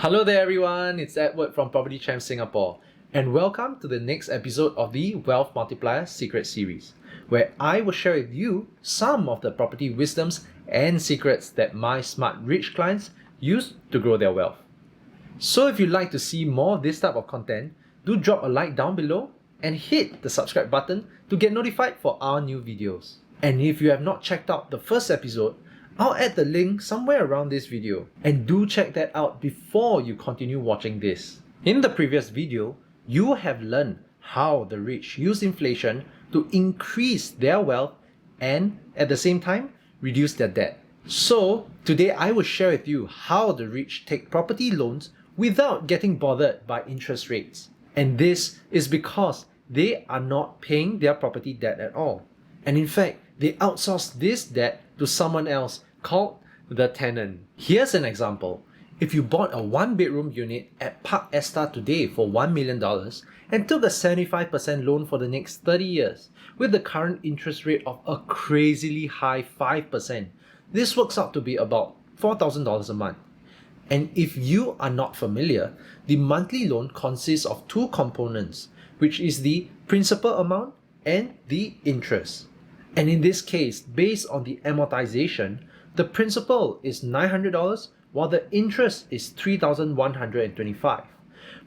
Hello there everyone, it's Edward from Property Champs Singapore, and welcome to the next episode of the Wealth Multiplier Secret Series, where I will share with you some of the property wisdoms and secrets that my smart rich clients use to grow their wealth. So if you'd like to see more of this type of content, do drop a like down below and hit the subscribe button to get notified for our new videos. And if you have not checked out the first episode, I'll add the link somewhere around this video, and do check that out before you continue watching this. In the previous video, you have learned how the rich use inflation to increase their wealth and at the same time reduce their debt. So today I will share with you how the rich take property loans without getting bothered by interest rates. And this is because they are not paying their property debt at all. And in fact, they outsource this debt to someone else called the tenant. Here's an example. If you bought a one-bedroom unit at Park Esta today for $1 million and took a 75% loan for the next 30 years with the current interest rate of a crazily high 5%, this works out to be about $4,000 a month. And if you are not familiar, the monthly loan consists of two components, which is the principal amount and the interest. And in this case, based on the amortization, the principal is $900 while the interest is $3,125.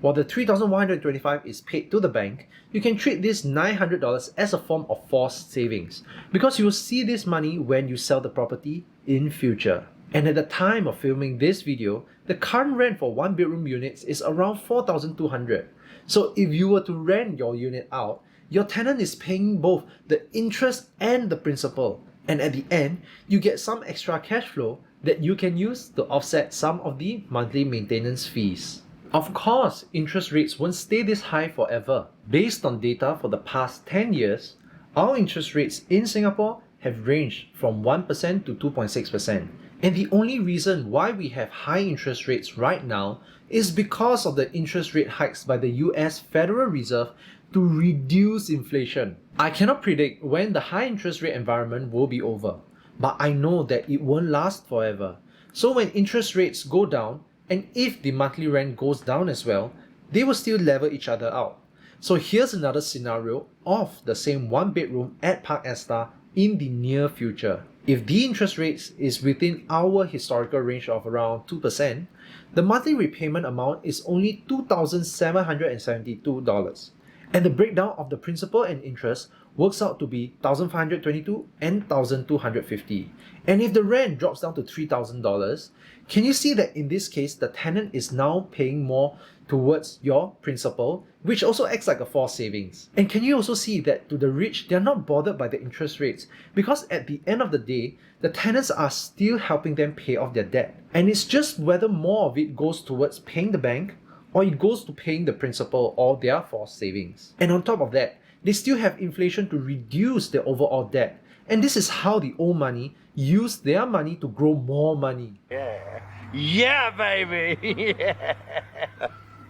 While the $3,125 is paid to the bank, you can treat this $900 as a form of forced savings because you will see this money when you sell the property in future. And at the time of filming this video, the current rent for one-bedroom units is around $4,200. So if you were to rent your unit out, your tenant is paying both the interest and the principal, and at the end, you get some extra cash flow that you can use to offset some of the monthly maintenance fees. Of course, interest rates won't stay this high forever. Based on data for the past 10 years, our interest rates in Singapore have ranged from 1% to 2.6%. And the only reason why we have high interest rates right now is because of the interest rate hikes by the US Federal Reserve to reduce inflation. I cannot predict when the high interest rate environment will be over, but I know that it won't last forever. So when interest rates go down, and if the monthly rent goes down as well, they will still level each other out. So here's another scenario of the same one bedroom at Park Esta in the near future. If the interest rates is within our historical range of around 2%, the monthly repayment amount is only $2,772. And the breakdown of the principal and interest works out to be $1,522 and $1,250. And if the rent drops down to $3,000, can you see that in this case, the tenant is now paying more towards your principal, which also acts like a forced savings. And can you also see that to the rich, they're not bothered by the interest rates because at the end of the day, the tenants are still helping them pay off their debt. And it's just whether more of it goes towards paying the bank or it goes to paying the principal or their forced savings. And on top of that, they still have inflation to reduce their overall debt. And this is how the old money use their money to grow more money. Yeah, baby! Yeah.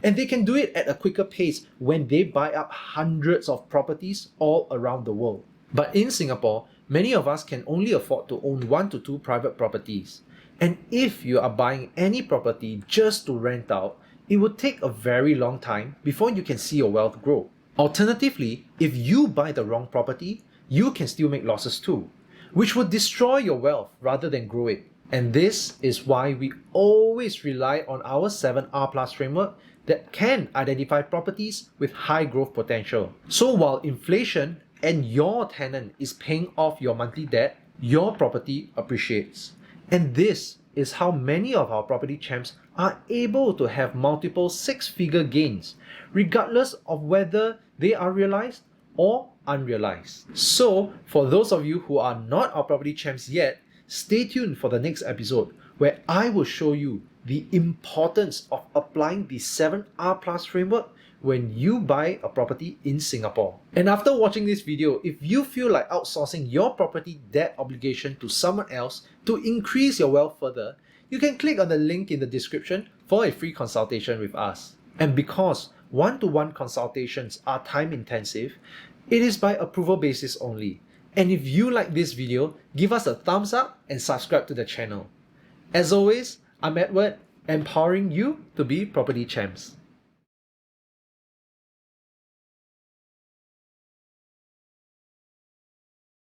And they can do it at a quicker pace when they buy up hundreds of properties all around the world. But in Singapore, many of us can only afford to own 1 to 2 private properties. And if you are buying any property just to rent out, it would take a very long time before you can see your wealth grow. Alternatively, if you buy the wrong property, you can still make losses too, which would destroy your wealth rather than grow it. And this is why we always rely on our 7R+ framework that can identify properties with high growth potential. So while inflation and your tenant is paying off your monthly debt, your property appreciates. And this is how many of our property champs are able to have multiple 6-figure gains, regardless of whether they are realized or unrealized. So for those of you who are not our property champs yet, stay tuned for the next episode where I will show you the importance of applying the 7R+ framework when you buy a property in Singapore. And after watching this video, if you feel like outsourcing your property debt obligation to someone else to increase your wealth further, you can click on the link in the description for a free consultation with us. And because one-to-one consultations are time intensive, it is by approval basis only. And if you like this video, give us a thumbs up and subscribe to the channel. As always, I'm Edward, empowering you to be property champs.